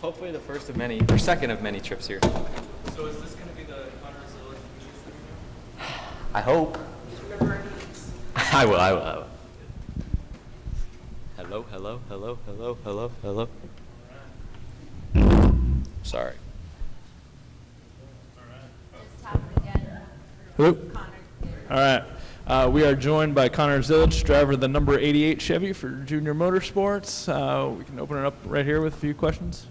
Hopefully the first of many, or second of many trips here. So is this going to be the Connor Zilisch? I hope. Remember our names. I will. Hello, hello, hello, hello, hello, hello. Sorry. Hello. All right. We are joined by Connor Zilisch, driver of the number 88 Chevy for Junior Motorsports. We can open it up right here with a few questions.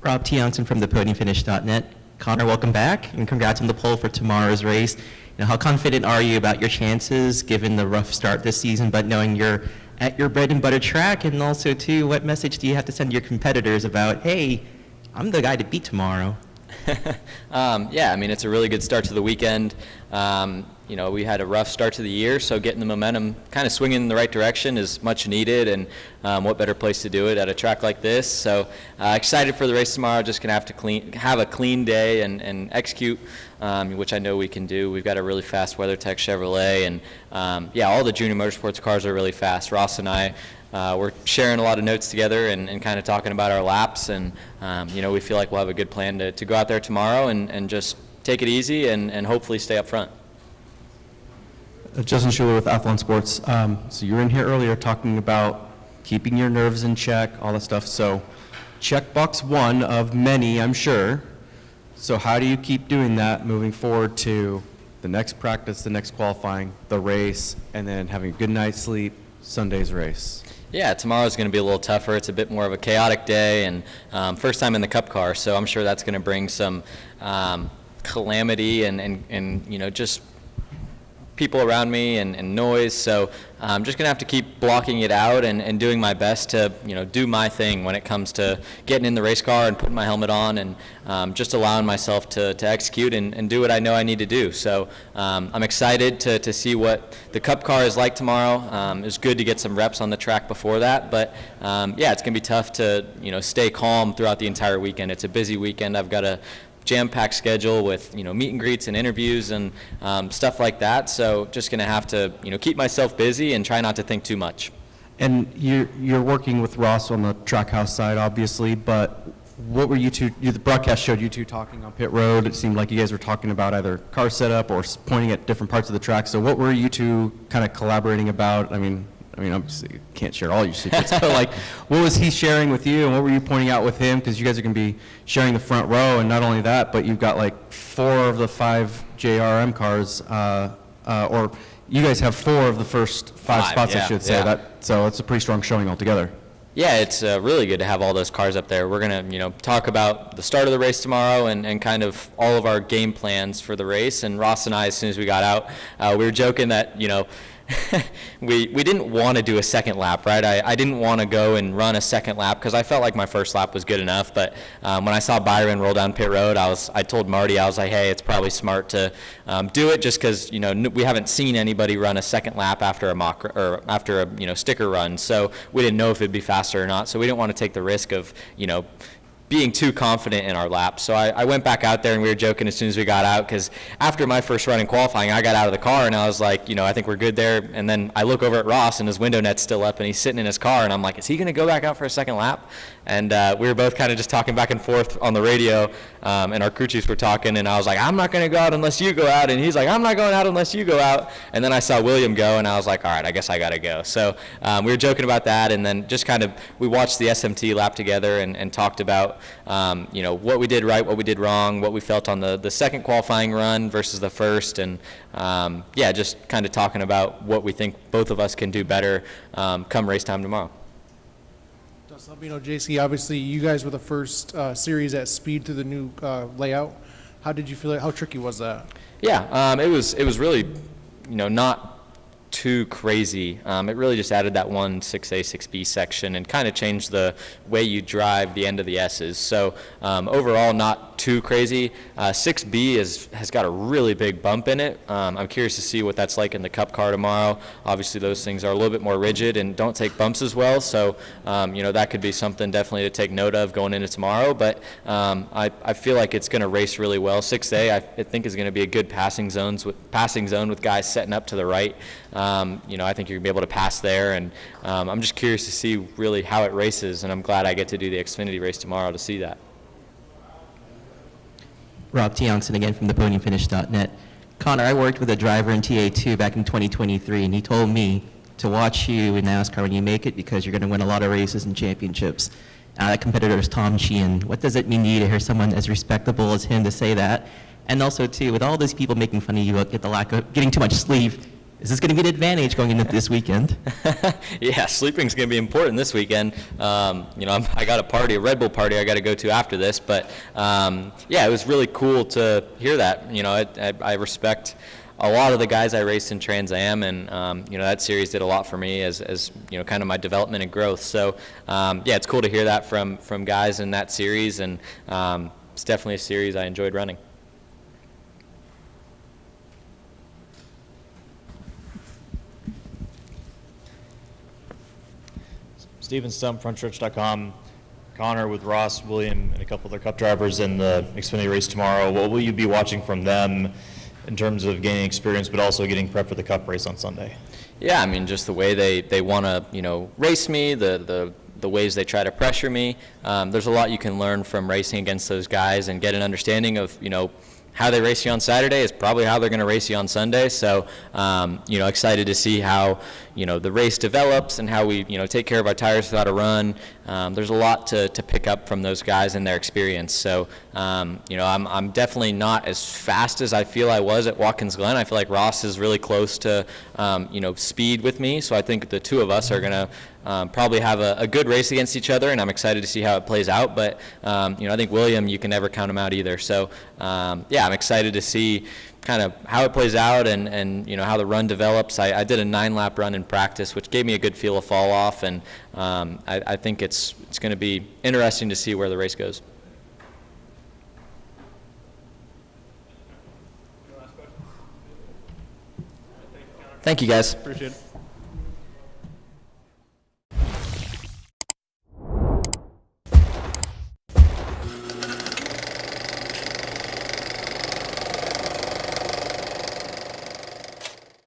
Rob Tianson from thepodiumfinish.net. Connor, welcome back, and congrats on the pole for tomorrow's race. How confident are you about your chances, given the rough start this season, but knowing you're at your bread and butter track? And also, too, what message do you have to send your competitors about, hey, I'm the guy to beat tomorrow? Yeah, I mean, it's a really good start to the weekend. We had a rough start to the year, so getting the momentum kind of swinging in the right direction is much needed, and what better place to do it at a track like this. So excited for the race tomorrow. Just going to have to have a clean day and execute, which I know we can do. We've got a really fast WeatherTech Chevrolet, and all the junior motorsports cars are really fast. Ross and I, we're sharing a lot of notes together and kind of talking about our laps, and we feel like we'll have a good plan to go out there tomorrow and just take it easy and hopefully stay up front. Justin Schuler with Athlon Sports. So you were in here earlier talking about keeping your nerves in check, all that stuff. So checkbox one of many, I'm sure. So how do you keep doing that moving forward to the next practice, the next qualifying, the race, and then having a good night's sleep, Sunday's race? Yeah, tomorrow's going to be a little tougher. It's a bit more of a chaotic day, and first time in the Cup car, so I'm sure that's going to bring some calamity and just people around me and noise. So I'm just going to have to keep blocking it out and doing my best to do my thing when it comes to getting in the race car and putting my helmet on and just allowing myself to execute and do what I know I need to do. So I'm excited to see what the Cup car is like tomorrow. It's good to get some reps on the track before that, but it's going to be tough to stay calm throughout the entire weekend. It's a busy weekend. I've got a jam-packed schedule with meet and greets and interviews and stuff like that. So just going to have to keep myself busy and try not to think too much. And you're working with Ross on the Trackhouse side, obviously, but what were you two? The broadcast showed you two talking on pit road. It seemed like you guys were talking about either car setup or pointing at different parts of the track. So what were you two kind of collaborating about? I mean, obviously you can't share all your secrets, but like, what was he sharing with you, and what were you pointing out with him? Because you guys are going to be sharing the front row, and not only that, but you've got like 4 of the 5 JRM cars, or you guys have 4 of the first 5 spots, I should say. Yeah. So it's a pretty strong showing altogether. Yeah, it's really good to have all those cars up there. We're going to, talk about the start of the race tomorrow and kind of all of our game plans for the race. And Ross and I, as soon as we got out, we were joking that, we didn't want to do a second lap, right? I didn't want to go and run a second lap because I felt like my first lap was good enough. But when I saw Byron roll down pit road, I told Marty, I was like, hey, it's probably smart to do it just because we haven't seen anybody run a second lap after a mock or after a sticker run, so we didn't know if it'd be faster or not. So we didn't want to take the risk of being too confident in our laps. So I went back out there, and we were joking as soon as we got out, because after my first run in qualifying, I got out of the car and I was like, I think we're good there. And then I look over at Ross, and his window net's still up, and he's sitting in his car, and I'm like, is he going to go back out for a second lap? And we were both kind of just talking back and forth on the radio, and our crew chiefs were talking, and I was like, I'm not going to go out unless you go out. And he's like, I'm not going out unless you go out. And then I saw William go, and I was like, all right, I guess I got to go. So we were joking about that, and then just kind of we watched the SMT lap together and talked about what we did right, what we did wrong, what we felt on the second qualifying run versus the first, and just kind of talking about what we think both of us can do better come race time tomorrow. JC, obviously you guys were the first series at speed through the new layout. How did you feel? How tricky was that? Yeah, it was really not too crazy. It really just added that one 6A, 6B section and kind of changed the way you drive the end of the S's. So overall, not too crazy. 6B has got a really big bump in it. I'm curious to see what that's like in the Cup car tomorrow. Obviously, those things are a little bit more rigid and don't take bumps as well. So that could be something definitely to take note of going into tomorrow. But I feel like it's going to race really well. 6A, I think, is going to be a good passing zone with guys setting up to the right. I think you're going to be able to pass there. And I'm just curious to see really how it races, and I'm glad I get to do the Xfinity race tomorrow to see that. Rob Tiongson again from thepodiumfinish.net. Connor, I worked with a driver in TA2 back in 2023, and he told me to watch you in NASCAR when you make it because you're going to win a lot of races and championships. That competitor is Tom Sheehan. What does it mean to you to hear someone as respectable as him to say that? And also, too, with all these people making fun of you at the lack of getting too much sleep, is this going to be an advantage going into this weekend? Yeah, sleeping's going to be important this weekend. I got a Red Bull party I got to go to after this, but yeah, it was really cool to hear that. I respect a lot of the guys I raced in Trans Am, and that series did a lot for me as kind of my development and growth. So yeah, it's cool to hear that from guys in that series, and it's definitely a series I enjoyed running. Steven Stump, frontstretch.com. Connor with Ross, William, and a couple other Cup drivers in the Xfinity race tomorrow. What will you be watching from them in terms of gaining experience, but also getting prepped for the Cup race on Sunday? Yeah, I mean, just the way they want to, race me, the ways they try to pressure me. There's a lot you can learn from racing against those guys and get an understanding of, how they race you on Saturday is probably how they're going to race you on Sunday. So, excited to see how, the race develops and how we, take care of our tires without a run. There's a lot to pick up from those guys and their experience. So, I'm definitely not as fast as I feel I was at Watkins Glen. I feel like Ross is really close to, speed with me. So I think the two of us are going to probably have a good race against each other, and I'm excited to see how it plays out. But, I think William, you can never count him out either. So, yeah, I'm excited to see kind of how it plays out and how the run develops. I did a 9-lap run in practice, which gave me a good feel of fall off, and I think it's going to be interesting to see where the race goes. Thank you, guys. Appreciate it.